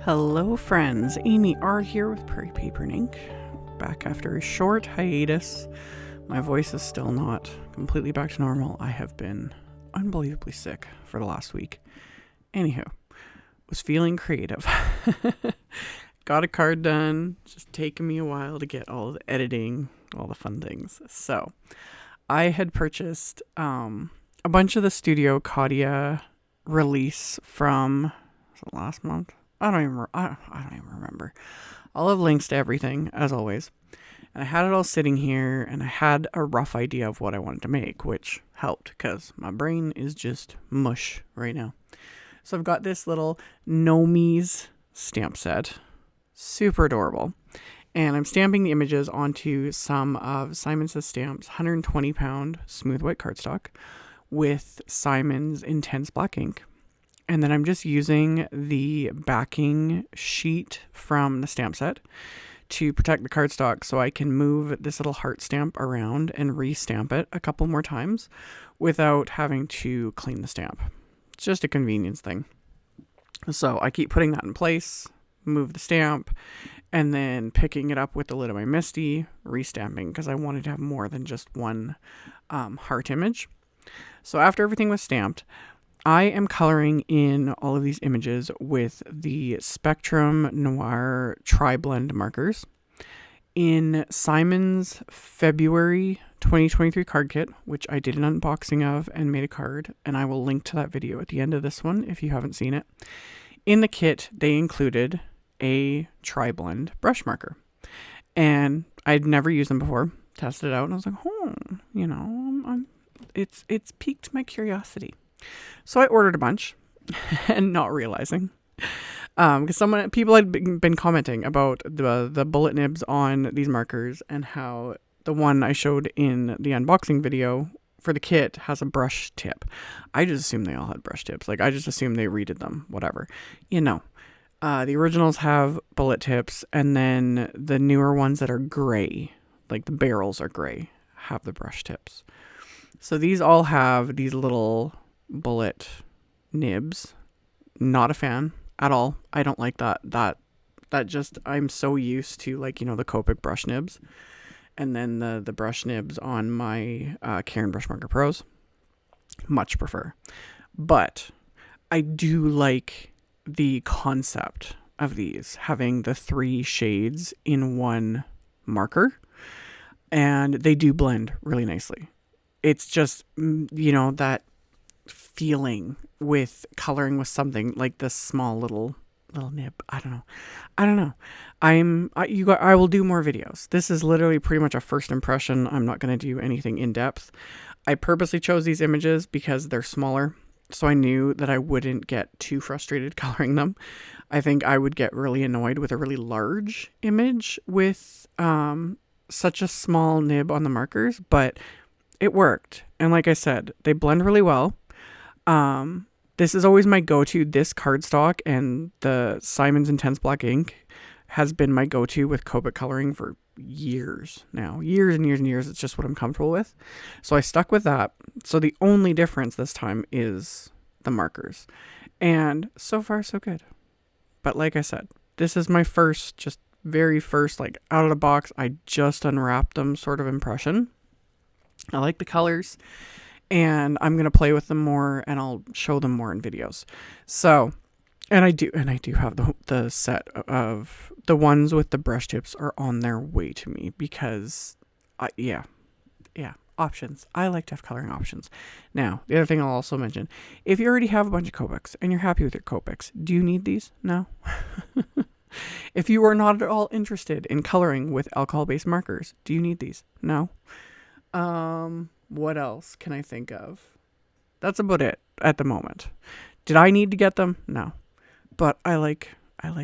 Hello friends, AmyR here with Prairie Paper and Ink, back after a short hiatus. My voice is still not completely back to normal. I have been unbelievably sick for the last week. Anywho, was feeling creative. Got a card done, just taking me a while to get all the editing, all the fun things. So, I had purchased a bunch of the Studio Katia release from, was it last month? I don't even remember. I'll have links to everything, as always. And I had it all sitting here, and I had a rough idea of what I wanted to make, which helped, because my brain is just mush right now. So I've got this little Gnomies stamp set. Super adorable. And I'm stamping the images onto some of Simon Says Stamp's 120-pound smooth white cardstock with Simon's Intense Black ink. And then I'm just using the backing sheet from the stamp set to protect the cardstock so I can move this little heart stamp around and re-stamp it a couple more times without having to clean the stamp. It's just a convenience thing. So I keep putting that in place, move the stamp, and then picking it up with the lid of my MISTI, re-stamping because I wanted to have more than just one heart image. So after everything was stamped, I am coloring in all of these images with the Spectrum Noir TriBlend markers in Simon's February 2023 card kit, which I did an unboxing of and made a card, and I will link to that video at the end of this one if you haven't seen it. In the kit, they included a TriBlend brush marker, and I'd never used them before. Tested it out, and I was like, it's piqued my curiosity. So I ordered a bunch and not realizing, because people had been commenting about the bullet nibs on these markers and how the one I showed in the unboxing video for the kit has a brush tip. I just assumed they all had brush tips. Like I just assumed they redid them, whatever. The originals have bullet tips, and then the newer ones that are gray, like the barrels are gray, have the brush tips. So these all have these little bullet nibs. Not a fan at all. I don't like that just, I'm so used to the Copic brush nibs and then the brush nibs on my Cairn Brush Marker Pros. Much prefer. But I do like the concept of these having the 3 shades in one marker, and they do blend really nicely. It's just that feeling with coloring with something like this small little nib. I don't know. I will do more videos. This is literally pretty much a first impression. I'm not going to do anything in depth. I purposely chose these images because they're smaller, so I knew that I wouldn't get too frustrated coloring them. I think I would get really annoyed with a really large image with such a small nib on the markers, but it worked. And like I said, they blend really well. This is always my go-to. This cardstock and the Simon's Intense Black ink has been my go-to with Copic coloring for years now. Years and years and years. It's just what I'm comfortable with. So I stuck with that. So the only difference this time is the markers. And so far, so good. But like I said, this is my very first, out of the box, I just unwrapped them sort of impression. I like the colors. And I'm going to play with them more, and I'll show them more in videos. So, and I do have the set of the ones with the brush tips are on their way to me because, options. I like to have coloring options. Now, the other thing I'll also mention, if you already have a bunch of Copics and you're happy with your Copics, do you need these? No. If you are not at all interested in coloring with alcohol-based markers, do you need these? No. What else can I think of? That's about it at the moment. Did I need to get them? No. But I like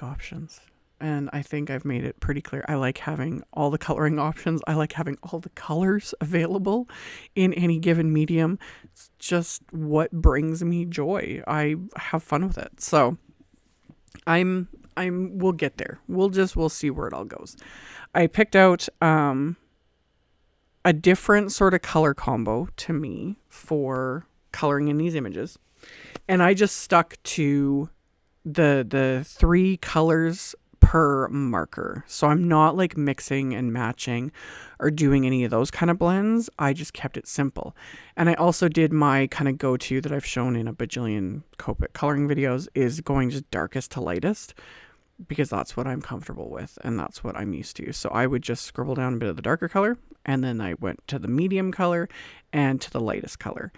options. And I think I've made it pretty clear. I like having all the coloring options. I like having all the colors available in any given medium. It's just what brings me joy. I have fun with it. So we'll get there. We'll see where it all goes. I picked out a different sort of color combo to me for coloring in these images. And I just stuck to the 3 colors per marker. So I'm not like mixing and matching or doing any of those kind of blends. I just kept it simple. And I also did my kind of go-to that I've shown in a bajillion Copic coloring videos, is going just darkest to lightest, because that's what I'm comfortable with and that's what I'm used to. So I would just scribble down a bit of the darker color, and then I went to the medium color and to the lightest color.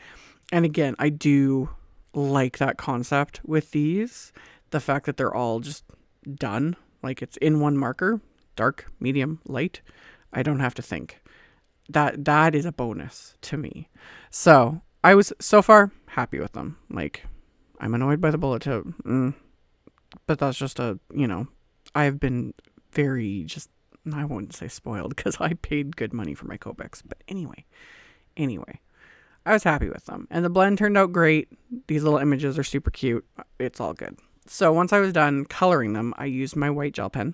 And again, I do like that concept with these, the fact that they're all just done. Like, it's in one marker, dark, medium, light. I don't have to think. That is a bonus to me. So I was so far happy with them. Like, I'm annoyed by the bullet tip, but that's just I've been very I wouldn't say spoiled, because I paid good money for my Copics. But anyway, I was happy with them. And the blend turned out great. These little images are super cute. It's all good. So once I was done coloring them, I used my white gel pen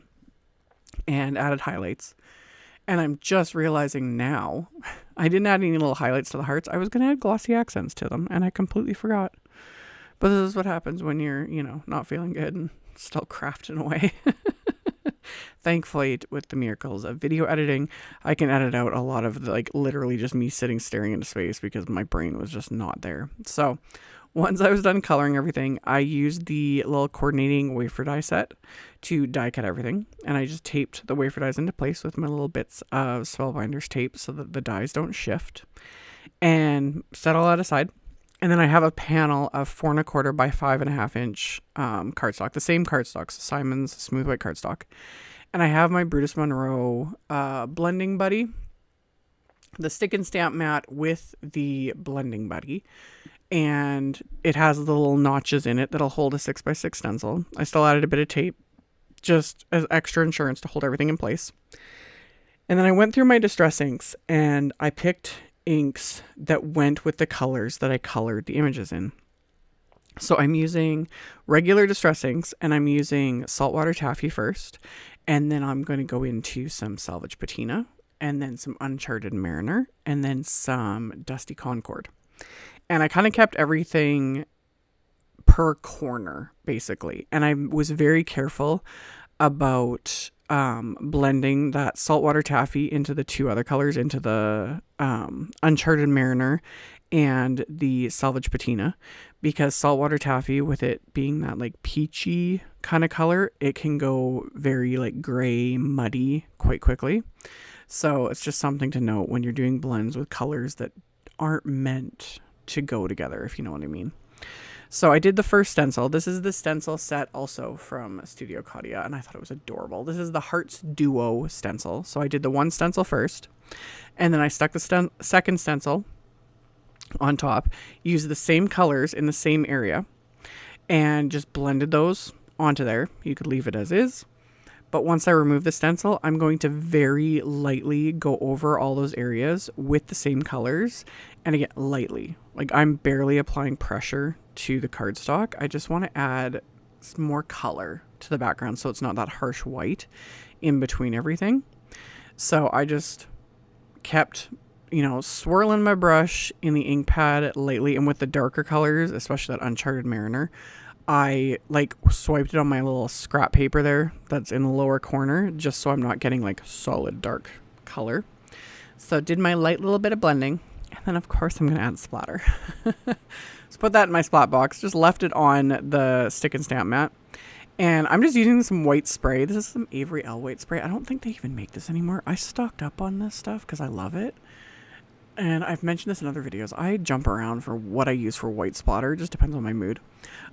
and added highlights. And I'm just realizing now, I didn't add any little highlights to the hearts. I was going to add glossy accents to them, and I completely forgot. But this is what happens when you're, not feeling good and still crafting away. Thankfully, with the miracles of video editing, I can edit out a lot of literally just me sitting staring into space, because my brain was just not there. So once I was done coloring everything, I used the little coordinating wafer die set to die cut everything. And I just taped the wafer dies into place with my little bits of Spellbinders tape so that the dies don't shift, and set all that aside. And then I have a panel of 4 1/4 by 5.5 inch cardstock, the same cardstock, so Simon's smooth white cardstock. And I have my Brutus Monroe blending buddy, the stick and stamp mat with the blending buddy. And it has the little notches in it that'll hold a 6x6 stencil. I still added a bit of tape just as extra insurance to hold everything in place. And then I went through my distress inks, and I picked inks that went with the colors that I colored the images in. So I'm using regular distress inks, and I'm using saltwater taffy first, and then I'm going to go into some Salvage Patina, and then some Uncharted Mariner, and then some Dusty Concord. And I kind of kept everything per corner, basically. And I was very careful about blending that saltwater taffy into the 2 other colors, into the Uncharted Mariner and the Salvage Patina, because saltwater taffy, with it being that peachy kind of color, it can go very gray, muddy quite quickly. So it's just something to note when you're doing blends with colors that aren't meant to go together, if you know what I mean. So I did the first stencil. This is the stencil set also from Studio Katia, and I thought it was adorable. This is the Hearts Duo stencil. So I did the one stencil first, and then I stuck the second stencil on top, used the same colors in the same area, and just blended those onto there. You could leave it as is. But once I remove the stencil, I'm going to very lightly go over all those areas with the same colors. And again, lightly. I'm barely applying pressure to the cardstock. I just want to add some more color to the background, so it's not that harsh white in between everything. So I just kept, swirling my brush in the ink pad lightly. And with the darker colors, especially that Uncharted Mariner, I swiped it on my little scrap paper there that's in the lower corner, just so I'm not getting solid dark color. So did my light little bit of blending, and then of course I'm going to add splatter. So put that in my splat box, just left it on the stick and stamp mat. And I'm just using some white spray. This is some Avery L white spray. I don't think they even make this anymore. I stocked up on this stuff because I love it. And I've mentioned this in other videos. I jump around for what I use for white splatter. It just depends on my mood.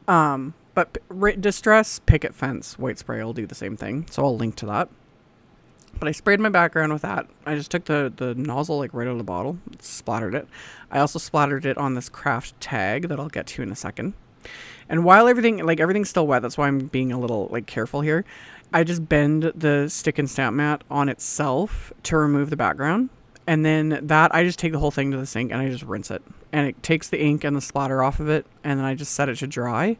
But Distress Picket Fence white spray will do the same thing. So I'll link to that. But I sprayed my background with that. I just took the nozzle right out of the bottle, splattered it. I also splattered it on this craft tag that I'll get to in a second. And while everything's still wet, that's why I'm being a little careful here. I just bend the stick and stamp mat on itself to remove the background. And then I just take the whole thing to the sink and I just rinse it. And it takes the ink and the splatter off of it. And then I just set it to dry.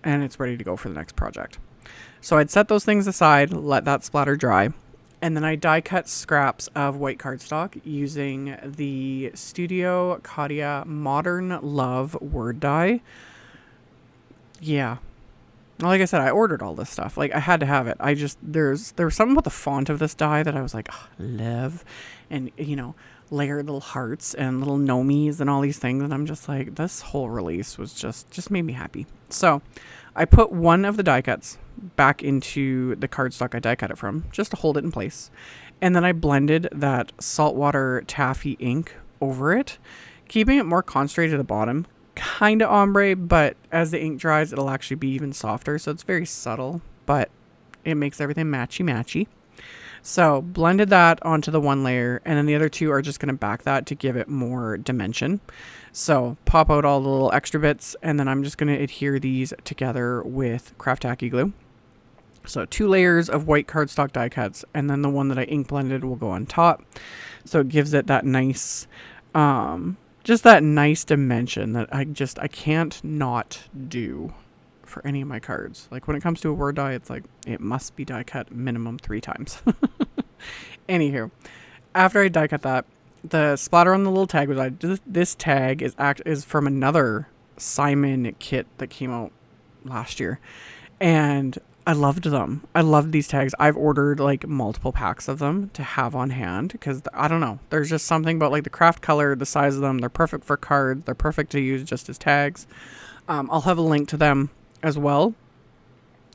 And it's ready to go for the next project. So I'd set those things aside, let that splatter dry. And then I die cut scraps of white cardstock using the Studio Katia Modern Love word die. Yeah. Like I said, I ordered all this stuff. Like, I had to have it. There was something about the font of this die that I was like, oh, love. And, you know, layered little hearts and little gnomies and all these things. And I'm just like, this whole release was just made me happy. So I put one of the die cuts back into the cardstock I die cut it from, just to hold it in place. And then I blended that saltwater taffy ink over it, keeping it more concentrated at the bottom. Kind of ombre, but as the ink dries, it'll actually be even softer. So it's very subtle, but it makes everything matchy. So blended that onto the one layer, and then the other two are just going to back that to give it more dimension. So pop out all the little extra bits, and then I'm just going to adhere these together with craft tacky glue. So 2 layers of white cardstock die cuts, and then the one that I ink blended will go on top. So it gives it that nice, just that nice dimension that I can't not do for any of my cards. Like when it comes to a word die, it's like it must be die cut minimum 3 times. Anywho, after I die cut that, the splatter on the little tag was this tag is from another Simon kit that came out last year, and I loved them. I loved these tags. I've ordered like multiple packs of them to have on hand because I don't know. There's just something about like the craft color, the size of them. They're perfect for cards. They're perfect to use just as tags. I'll have a link to them as well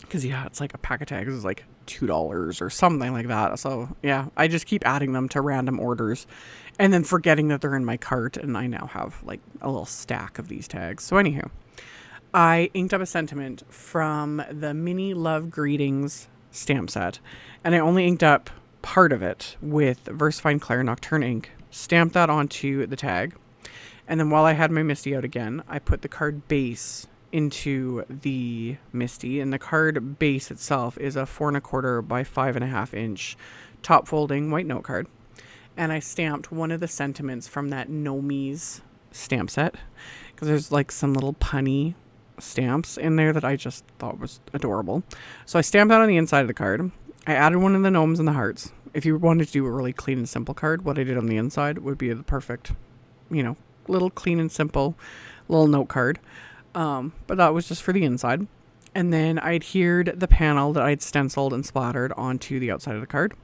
because yeah, it's like a pack of tags is like $2 or something like that. So yeah, I just keep adding them to random orders and then forgetting that they're in my cart, and I now have like a little stack of these tags. So anywho, I inked up a sentiment from the Mini Love Greetings stamp set, and I only inked up part of it with VersaFine Claire Nocturne ink, stamped that onto the tag, and then while I had my MISTI out again, I put the card base into the MISTI, and the card base itself is a 4 1/4 by 5.5 inch top folding white note card, and I stamped one of the sentiments from that Gnomies stamp set because there's like some little punny stamps in there that I just thought was adorable. So I stamped that on the inside of the card. I added one of the gnomes and the hearts. If you wanted to do a really clean and simple card, what I did on the inside would be the perfect, you know, little clean and simple little note card. But that was just for the inside. And then I adhered the panel that I'd stenciled and splattered onto the outside of the card.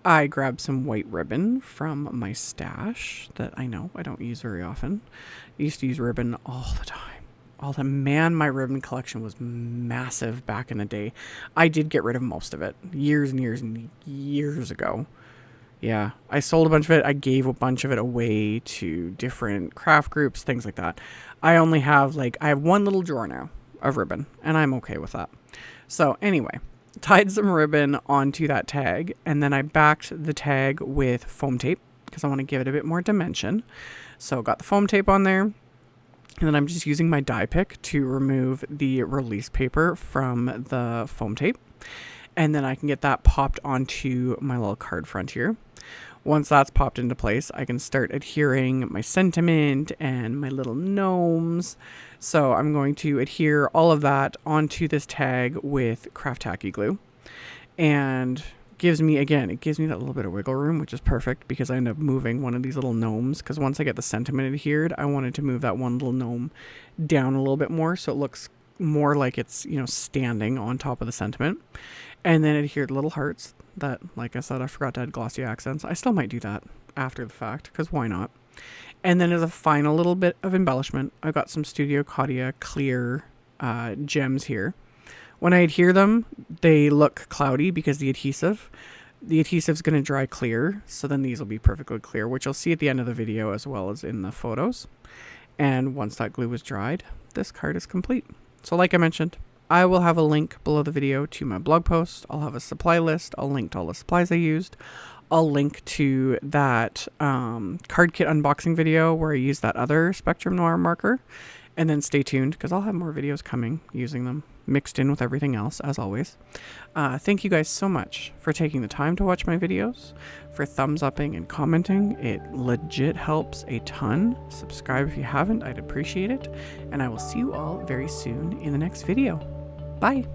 I grabbed some white ribbon from my stash that I know I don't use very often. I used to use ribbon all the time. Man, my ribbon collection was massive back in the day. I did get rid of most of it years and years and years ago. Yeah, I sold a bunch of it. I gave a bunch of it away to different craft groups, things like that. I have one little drawer now of ribbon, and I'm okay with that. So anyway, tied some ribbon onto that tag, and then I backed the tag with foam tape because I want to give it a bit more dimension. So got the foam tape on there. And then I'm just using my die pick to remove the release paper from the foam tape. And then I can get that popped onto my little card front here. Once that's popped into place, I can start adhering my sentiment and my little gnomes. So I'm going to adhere all of that onto this tag with craft tacky glue. And it gives me that little bit of wiggle room, which is perfect because I end up moving one of these little gnomes, because once I get the sentiment adhered, I wanted to move that one little gnome down a little bit more so it looks more like it's, you know, standing on top of the sentiment. And then adhered little hearts that, like I said, I forgot to add glossy accents. I still might do that after the fact because why not? And then as a final little bit of embellishment, I've got some Studio Katia clear gems here. When I adhere them, they look cloudy because the adhesive's going to dry clear. So then these will be perfectly clear, which you'll see at the end of the video as well as in the photos. And once that glue is dried, this card is complete. So like I mentioned, I will have a link below the video to my blog post. I'll have a supply list. I'll link to all the supplies I used. I'll link to that card kit unboxing video where I used that other Spectrum Noir marker. And then stay tuned because I'll have more videos coming using them, mixed in with everything else, as always. Thank you guys so much for taking the time to watch my videos, for thumbs upping and commenting. It legit helps a ton. Subscribe if you haven't. I'd appreciate it. And I will see you all very soon in the next video. Bye.